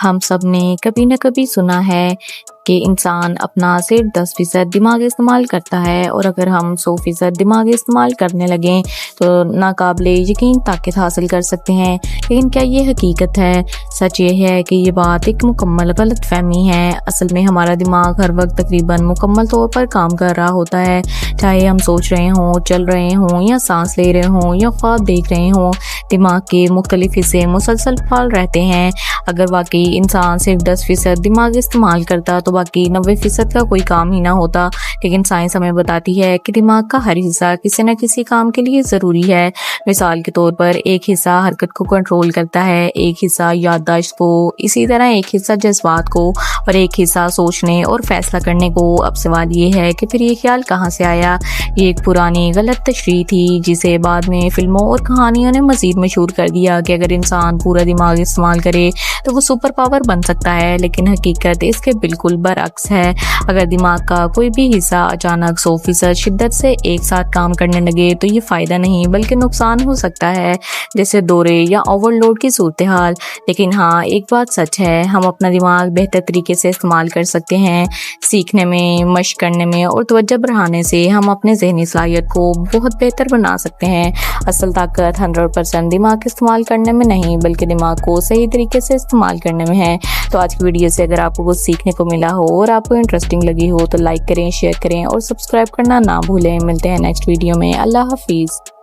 ہم سب نے کبھی نہ کبھی سنا ہے کہ انسان اپنا صرف 10% دماغ استعمال کرتا ہے، اور اگر ہم 100% دماغ استعمال کرنے لگیں تو ناقابل یقین طاقت حاصل کر سکتے ہیں۔ لیکن کیا یہ حقیقت ہے؟ سچ یہ ہے کہ یہ بات ایک مکمل غلط فہمی ہے۔ اصل میں ہمارا دماغ ہر وقت تقریباً مکمل طور پر کام کر رہا ہوتا ہے، چاہے ہم سوچ رہے ہوں، چل رہے ہوں یا سانس لے رہے ہوں یا خواب دیکھ رہے ہوں، دماغ کے مختلف حصے مسلسل فعال رہتے ہیں۔ اگر واقعی انسان صرف 10% دماغ استعمال کرتا تو باقی 90% کا کوئی کام ہی نہ ہوتا۔ لیکن سائنس ہمیں بتاتی ہے کہ دماغ کا ہر حصہ کسی نہ کسی کام کے لیے ضروری ہے۔ مثال کے طور پر ایک حصہ حرکت کو کنٹرول کرتا ہے، ایک حصہ یادداشت کو، اسی طرح ایک حصہ جذبات کو، اور ایک حصہ سوچنے اور فیصلہ کرنے کو۔ اب سوال یہ ہے کہ پھر یہ خیال کہاں سے آیا؟ یہ ایک پرانی غلط تشریح تھی جسے بعد میں فلموں اور کہانیوں نے مزید مشہور کر دیا کہ اگر انسان پورا دماغ استعمال کرے تو وہ سپر پاور بن سکتا ہے۔ لیکن حقیقت اس کے بالکل برعکس ہے۔ اگر دماغ کا کوئی بھی حصہ اچانک 100% شدت سے ایک ساتھ کام کرنے لگے تو یہ فائدہ نہیں بلکہ نقصان ہو سکتا ہے، جیسے دورے یا اوور لوڈ کی صورتحال۔ لیکن ہاں، ایک بات سچ ہے، ہم اپنا دماغ بہتر طریقے سے استعمال کر سکتے ہیں۔ سیکھنے میں، مشق کرنے میں اور توجہ بڑھانے سے ہم اپنے ذہنی صلاحیت کو بہت بہتر بنا سکتے ہیں۔ اصل طاقت 100% دماغ استعمال کرنے میں نہیں بلکہ دماغ کو صحیح طریقے سے استعمال کرنے میں ہے۔ تو آج کی ویڈیو سے اگر آپ کو کچھ سیکھنے کو ملا ہو اور آپ کو انٹرسٹنگ لگی ہو تو لائک کریں، شیئر کریں اور سبسکرائب کرنا نہ بھولیں۔ ملتے ہیں نیکسٹ ویڈیو میں۔ اللہ حافظ۔